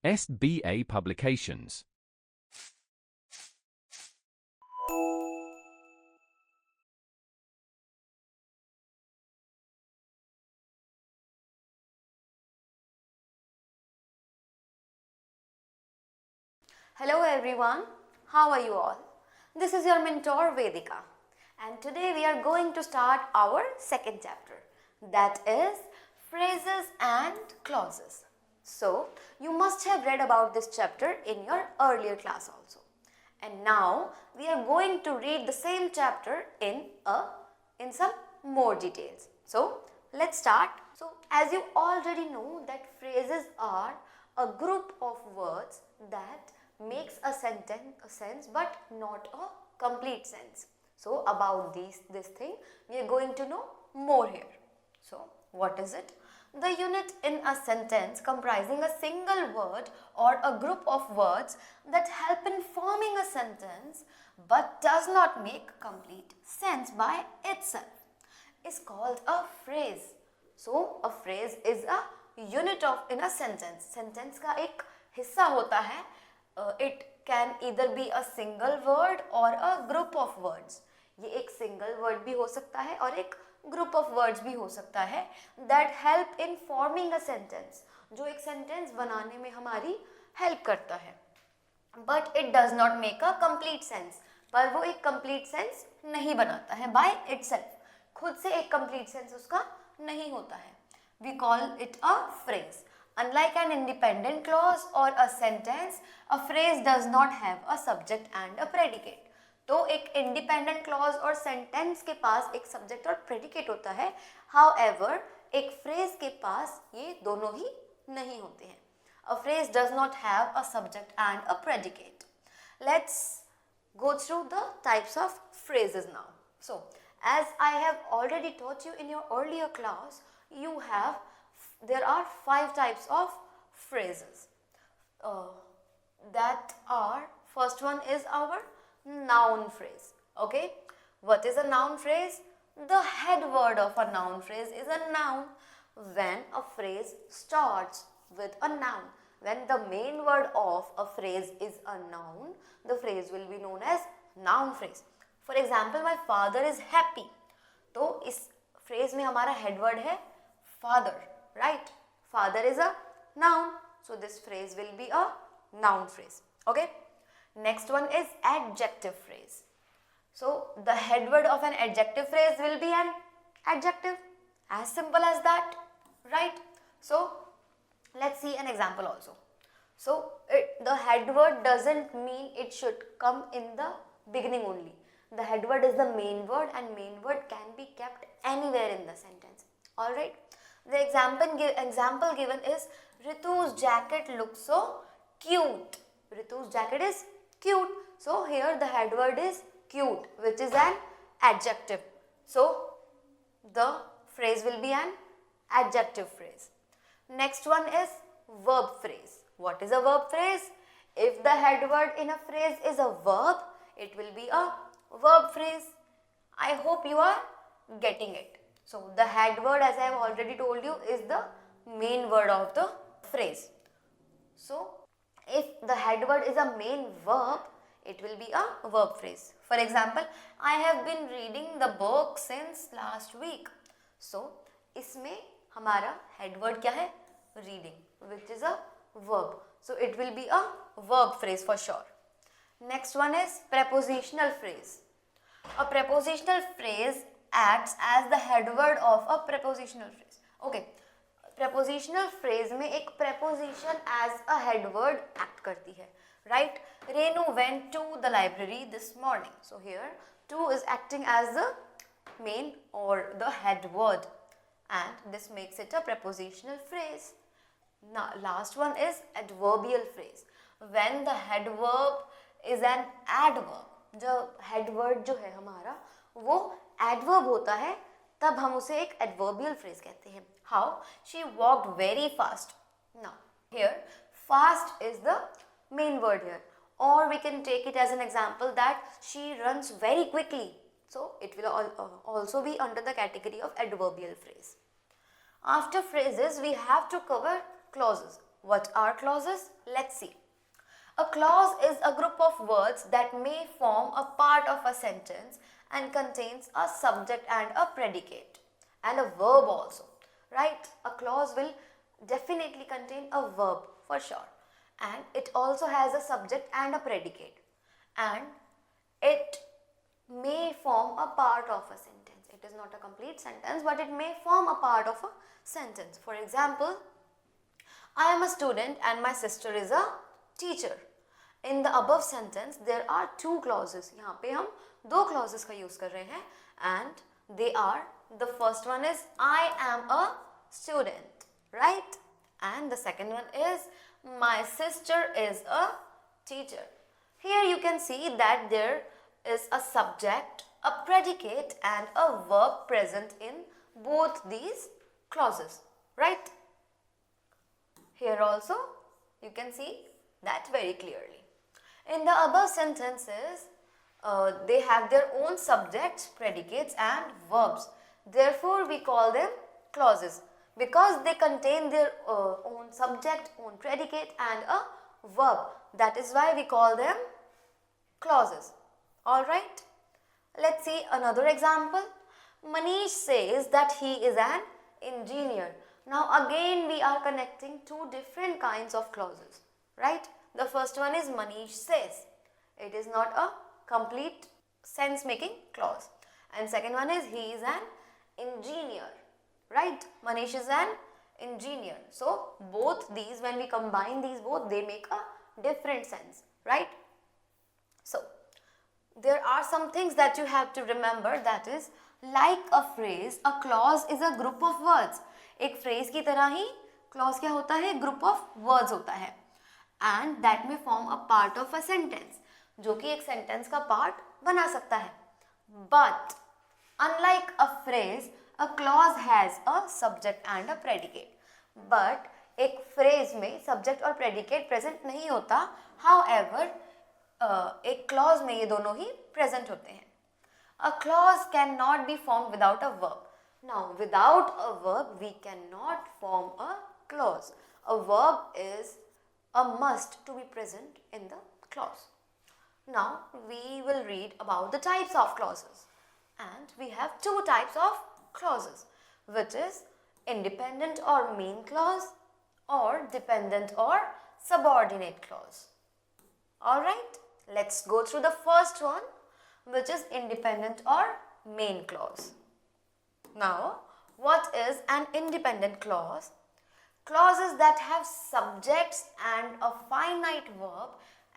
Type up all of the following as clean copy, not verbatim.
SBA Publications. Hello everyone, how are you all? This is your mentor Vedika, and today we are going to start our second chapter, that is phrases and clauses. So you must have read about this chapter in your earlier class also, and now we are going to read the same chapter in some more details. So let's start. So as you already know that phrases are a group of words that makes a sense but not a complete sense. So about this thing we are going to know more here. So what is it? The unit in a sentence comprising a single word or a group of words that help in forming a sentence but does not make complete sense by itself is called a phrase. So a phrase is a unit of in a sentence. Sentence का एक हिस्सा होता है. It can either be a single word or a group of words. ये एक single word भी हो सकता है और एक group of words भी हो सकता है that help in forming a sentence, जो एक sentence बनाने में हमारी help करता है. But it does not make a complete sense. पर वो एक complete sense नहीं बनाता है by itself. खुद से एक complete sense उसका नहीं होता है. We call it a phrase. Unlike an independent clause or a sentence, a phrase does not have a subject and a predicate. तो एक independent clause और sentence के पास एक subject और predicate होता है. However, एक phrase के पास ये दोनों ही नहीं होते हैं. A phrase does not have a subject and a predicate. Let's go through the types of phrases now. So, as I have already taught you in your earlier class, there are 5 types of phrases. That are, first one is our noun phrase. Okay, what is a noun phrase? The head word of a noun phrase is a noun. When a phrase starts with a noun, when the main word of a phrase is a noun, the phrase will be known as noun phrase. For example, my father is happy. तो इस phrase में हमारा head word है father, right? Father is a noun, so this phrase will be a noun phrase. Okay, next one is adjective phrase. So the head word of an adjective phrase will be an adjective, as simple as that, right? So let's see an example also. So the head word doesn't mean it should come in the beginning only. The head word is the main word, and main word can be kept anywhere in the sentence. Alright. The example given is Ritu's jacket looks so cute. Ritu's jacket is cute. So here the head word is cute, which is an adjective. So the phrase will be an adjective phrase. Next one is verb phrase. What is a verb phrase? If the head word in a phrase is a verb, it will be a verb phrase. I hope you are getting it. So the head word, as I have already told you, is the main word of the phrase. So if the head word is a main verb, it will be a verb phrase. For example, I have been reading the book since last week. So इसमें हमारा head word क्या है? Reading, which is a verb. So it will be a verb phrase for sure. Next one is prepositional phrase. A prepositional phrase acts as the head word of a prepositional phrase. Okay, prepositional phrase में एक preposition as a head word act करती है, right? Renu went to the library this morning. So here to is acting as the main or the head word, and this makes it a prepositional phrase. Now last one is adverbial phrase. When the head verb is an adverb, जो head word जो है हमारा वो adverb होता है, तब हम उसे एक adverbial phrase कहते हैं. How? She walked very fast. Now here fast is the main word here, or we can take it as an example that she runs very quickly. So it will also be under the category of adverbial phrase. After phrases we have to cover clauses. What are clauses? Let's see. A clause is a group of words that may form a part of a sentence and contains a subject and a predicate and a verb also, right? A clause will definitely contain a verb for sure, and it also has a subject and a predicate, and it may form a part of a sentence. It is not a complete sentence, but it may form a part of a sentence. For example, I am a student and my sister is a teacher. In the above sentence, there are two clauses. यहाँ पे हम दो clauses का use कर रहे हैं, and they are, the first one is I am a student, right? And the second one is my sister is a teacher. Here you can see that there is a subject, a predicate and a verb present in both these clauses, right? Here also you can see that very clearly. In the above sentences, they have their own subjects, predicates and verbs. Therefore, we call them clauses because they contain their own subject, own predicate and a verb. That is why we call them clauses. Alright, let's see another example. Manish says that he is an engineer. Now again we are connecting two different kinds of clauses, right? The first one is Manish says. It is not a complete sense making clause. And second one is he is an engineer, right? Manish is an engineer. So both these, when we combine these both, they make a different sense, right? So there are some things that you have to remember, that is, like a phrase, a clause is a group of words. एक phrase की तरह ही clause क्या होता है? Group of words होता है. And that may form a part of a sentence, जो कि एक sentence का part बना सकता है. But unlike a phrase, a clause has a subject and a predicate. But एक phrase में subject और predicate present नहीं होता. However, एक clause में ये दोनों ही present होते हैं. A clause cannot be formed without a verb. Now, without a verb, we cannot form a clause. A verb is a must to be present in the clause. Now, we will read about the types of clauses. And we have two types of clauses, which is independent or main clause or dependent or subordinate clause. Alright, let's go through the first one, which is independent or main clause. Now, what is an independent clause? Clauses that have subjects and a finite verb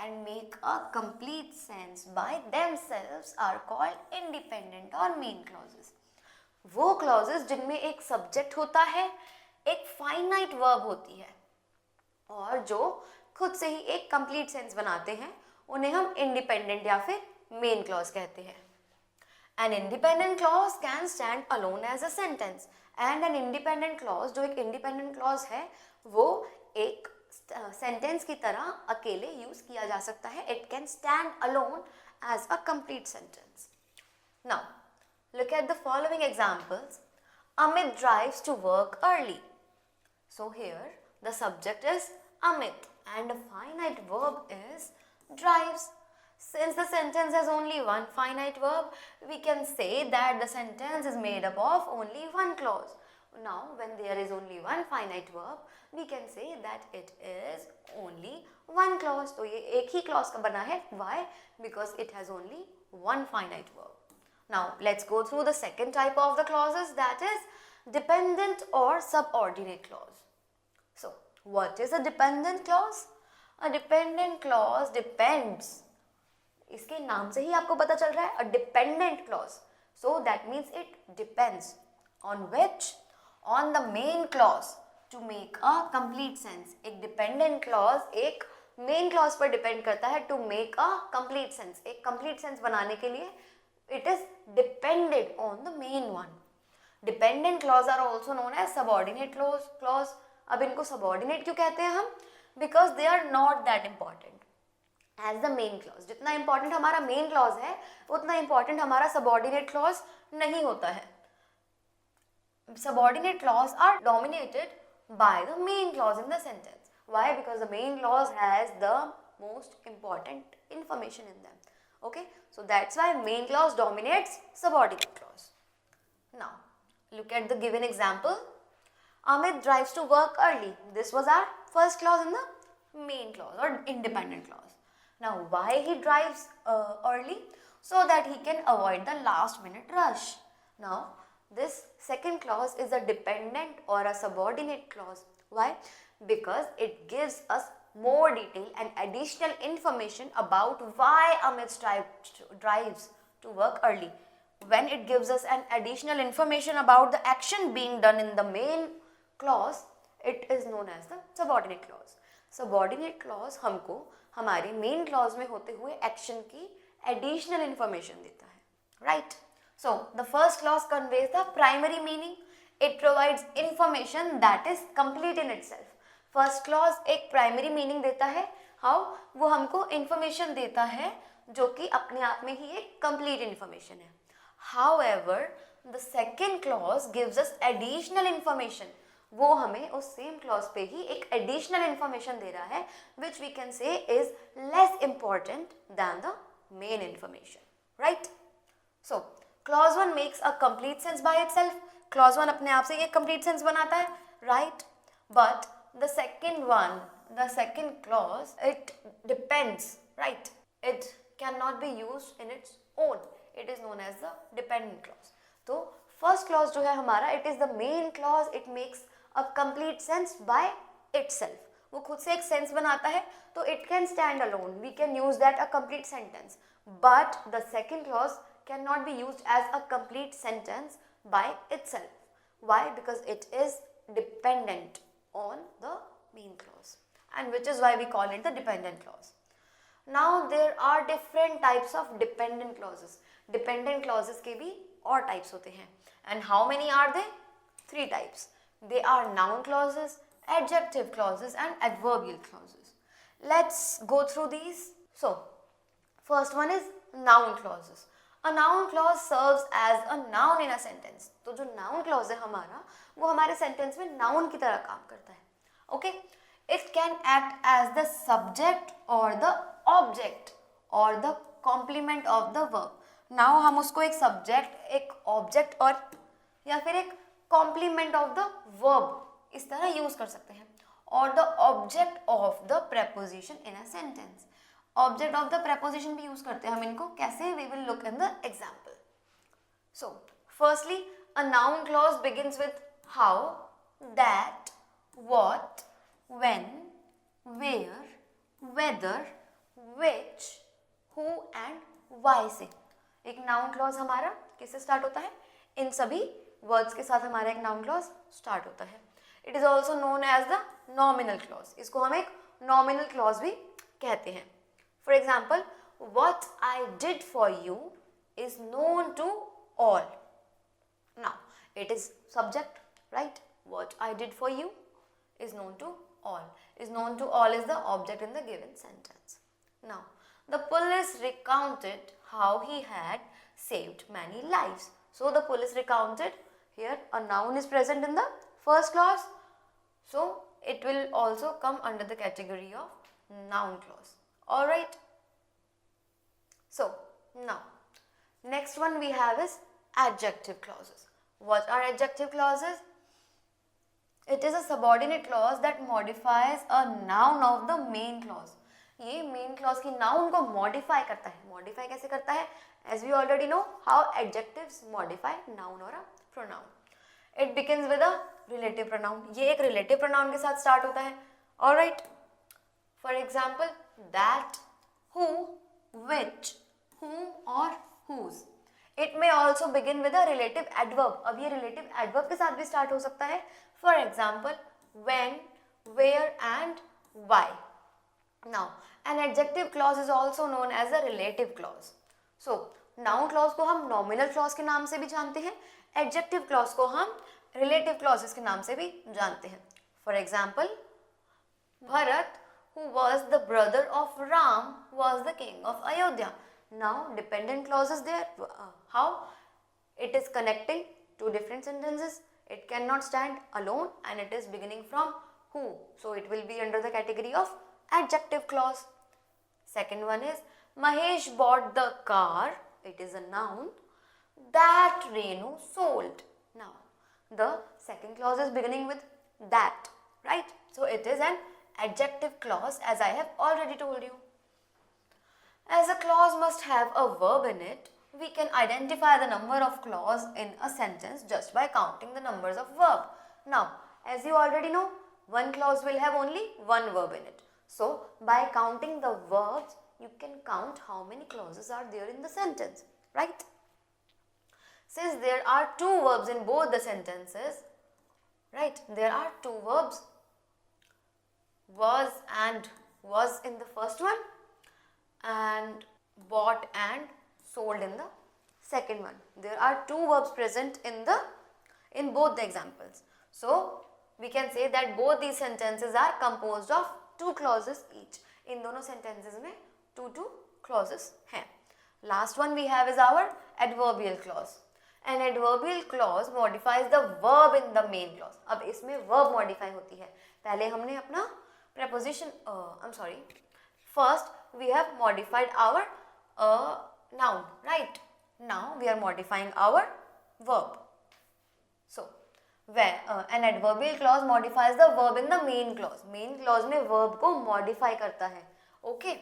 and make a complete sense by themselves are called independent or main clauses. वो clauses जिनमें एक subject होता है, एक finite verb होती है और जो खुद से ही एक complete sense बनाते हैं, उन्हें हम independent या फिर main clause कहते हैं. An independent clause can stand alone as a sentence, and an independent clause, जो एक independent clause है, वो एक sentence की तरह अकेले use किया जा सकता है. It can stand alone as a complete sentence. Now, look at the following examples. Amit drives to work early. So here, the subject is Amit, and the finite verb is drives. Since the sentence has only one finite verb, we can say that the sentence is made up of only one clause. Now, when there is only one finite verb, we can say that it is only one clause. तो ये एक ही clause का बना है. Why? Because it has only one finite verb. Now, let's go through the second type of the clauses, that is dependent or subordinate clause. So, what is a dependent clause? A dependent clause depends. इसके नाम से ही आपको पता चल रहा है, a dependent clause. So that means it depends on which? On the main clause to make a complete sense. एक dependent clause एक main clause पर depend करता है to make a complete sense. एक complete sense बनाने के लिए it is dependent on the main one. Dependent clause are also known as subordinate clause. अब इनको subordinate क्यों कहते हैं हम? Because they are not that important as the main clause. जितना important हमारा main clause है, उतना important हमारा subordinate clause नहीं होता है. Subordinate clause are dominated by the main clause in the sentence. Why? Because the main clause has the most important information in them. Okay, so that's why main clause dominates subordinate clause. Now, look at the given example. Amit drives to work early. This was our first clause in the main clause or independent clause. Now, why he drives early? So that he can avoid the last minute rush. Now, this second clause is a dependent or a subordinate clause. Why? Because it gives us more detail and additional information about why Amit drives to work early. When it gives us an additional information about the action being done in the main clause, it is known as the subordinate clause. Subordinate clause हमको हमारे main clause में होते हुए action की additional information देता है, right? So the first clause conveys the primary meaning. It provides information that is complete in itself. First clause एक primary meaning देता है. How? वो हमको information देता है जो कि अपने आप में ही एक complete information है. However, the second clause gives us additional information. वो हमें उस same clause पे ही एक additional information दे रहा है, which we can say is less important than the main information, right? So, clause 1 makes a complete sense by itself. Clause 1 अपने आप से ये complete sense बनाता है, right? But the second one, the second clause, it depends, right? It cannot be used in its own. It is known as the dependent clause. तो first clause जो है हमारा, it is the main clause. It makes a complete sense by itself. वो खुद से एक sense बनाता है, तो it can stand alone. We can use that a complete sentence. But the second clause cannot be used as a complete sentence by itself. Why? Because it is dependent on the main clause, and which is why we call it the dependent clause. Now there are different types of dependent clauses. Dependent clauses के भी और types होते हैं. And how many are they? 3 types. They are noun clauses, adjective clauses and adverbial clauses. Let's go through these. So, first one is noun clauses. A noun clause serves as a noun in a sentence. तो जो noun clause है हमारा, वो हमारे sentence में noun की तरह काम करता है. Okay? It can act as the subject or the object or the complement of the verb. Now हम उसको एक subject, एक object और या फिर एक complement of the verb इस तरह use कर सकते हैं. Or the object of the preposition in a sentence. Object of the preposition भी use करते हैं हम इनको. कैसे? We will look in the example. So, firstly, a noun clause begins with how, that, what, when, where, whether, which, who and why से. एक noun clause हमारा किससे start होता है? इन सभी words के साथ हमारा एक noun clause start होता है. It is also known as the nominal clause. इसको हम एक nominal clause भी कहते हैं. For example, what I did for you is known to all. Now, it is subject, right? What I did for you is known to all. Is known to all is the object in the given sentence. Now, the police recounted how he had saved many lives. So, the police recounted, here a noun is present in the first clause. So, it will also come under the category of noun clause. Alright. So, now, next one we have is adjective clauses. What are adjective clauses? It is a subordinate clause that modifies a noun of the main clause. ये main clause की noun को modify करता है. Modify कैसे करता है? As we already know how adjectives modify noun or a pronoun. It begins with a relative pronoun. ये एक relative pronoun के साथ start होता है. Alright. For example, that, who, which, whom or whose. It may also begin with a relative adverb. अब ये relative adverb के साथ भी start हो सकता है. For example, when, where and why. Now, an adjective clause is also known as a relative clause. So, noun clause को हम nominal clause के नाम से भी जानते हैं. Adjective clause को हम relative clauses के नाम से भी जानते हैं. For example, Bharat, who was the brother of Ram, was the king of Ayodhya. Now, dependent clause is there. How? It is connecting two different sentences. It cannot stand alone and it is beginning from who. So it will be under the category of adjective clause. Second one is Mahesh bought the car. It is a noun that Renu sold. Now the second clause is beginning with that, right? So it is an adjective clause, as I have already told you. As a clause must have a verb in it, we can identify the number of clause in a sentence just by counting the numbers of verb. Now, as you already know, one clause will have only one verb in it. So, by counting the verbs, you can count how many clauses are there in the sentence, right? Since there are two verbs in both the sentences, right? There are two verbs, was and was in the first one, and bought and sold in the second one. There are two verbs present in both the examples. So we can say that both these sentences are composed of two clauses each. In दोनों sentences में two clauses हैं. Last one we have is our adverbial clause. An adverbial clause modifies the verb in the main clause. अब इसमें verb modify होती है. पहले हमने अपना preposition, first we have modified our noun, right? Now we are modifying our verb. So where an adverbial clause modifies the verb in the main clause. Main clause में verb को modify करता है, okay?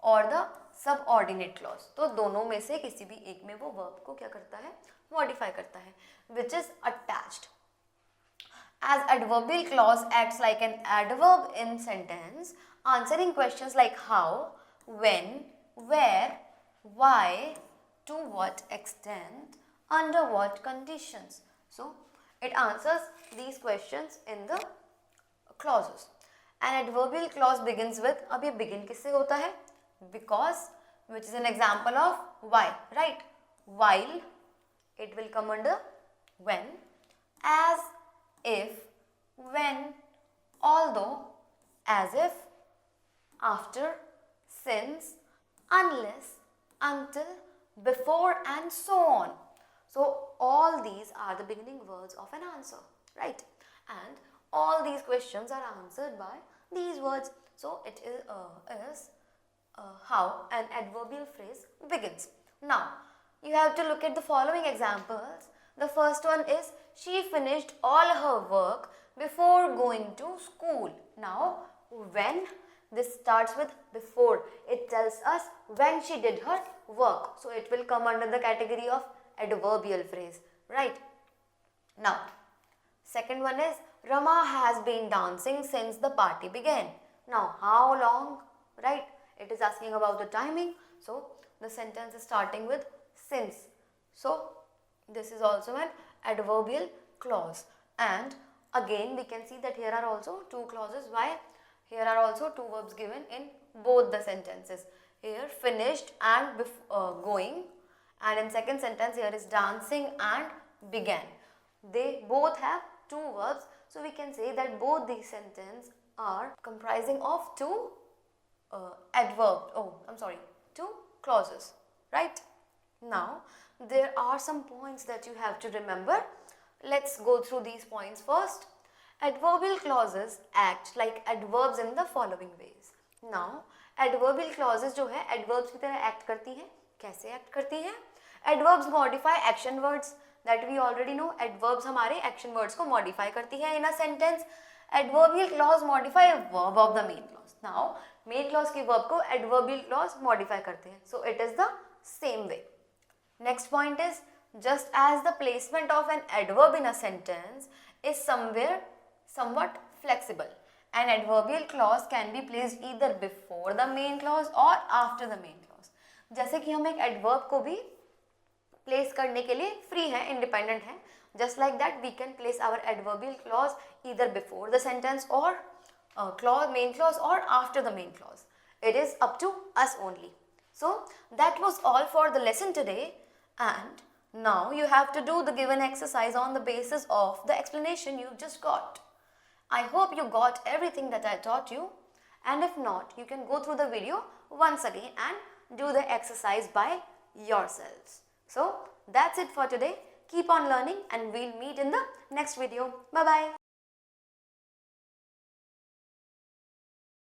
और the subordinate clause. तो दोनों में से किसी भी एक में वो verb को क्या करता है? Modify करता है, which is attached. As adverbial clause acts like an adverb in sentence, answering questions like how, when, where, why, to what extent, under what conditions. So, it answers these questions in the clauses. An adverbial clause begins with, अब ये begin किससे होता है? Because, which is an example of why, right? While, it will come under when, as, if, when, although, as if, after, since, unless, until, before, and so on. So all these are the beginning words of an answer, right? And all these questions are answered by these words. So it is how an adverbial phrase begins. Now you have to look at the following examples. The first one is she finished all her work before going to school. Now when, this starts with before. It tells us when she did her work. So it will come under the category of adverbial phrase, right? Now second one is Rama has been dancing since the party began. Now how long, right? It is asking about the timing. So the sentence is starting with since. So this is also an adverbial clause. And again we can see that here are also two clauses. Why? Here are also two verbs given in both the sentences. Here finished and going, and in second sentence here is dancing and began. They both have two verbs. So we can say that both these sentences are comprising of two two clauses, right? Now there are some points that you have to remember. Let's go through these points first. Adverbial clauses act like adverbs in the following ways. Now adverbial clauses जो है adverbs की तरह act करती हैं. कैसे act करती हैं? Adverbs modify action words, that we already know. Adverbs हमारे action words को modify करती है in a sentence. Adverbial clause modify a verb of the main clause. Now main clause के verb को adverbial clause modify करते हैं. So it is the same way. Next point is, just as the placement of an adverb in a sentence is somewhat flexible, an adverbial clause can be placed either before the main clause or after the main clause. जैसे कि हम एक adverb को भी place करने के लिए free है, independent है. Just like that we can place our adverbial clause either before the sentence or main clause or after the main clause. It is up to us only. So that was all for the lesson today, and now you have to do the given exercise on the basis of the explanation you just got. I hope you got everything that I taught you, and if not, you can go through the video once again and do the exercise by yourselves. So that's it for today. Keep on learning and we'll meet in the next video. Bye bye.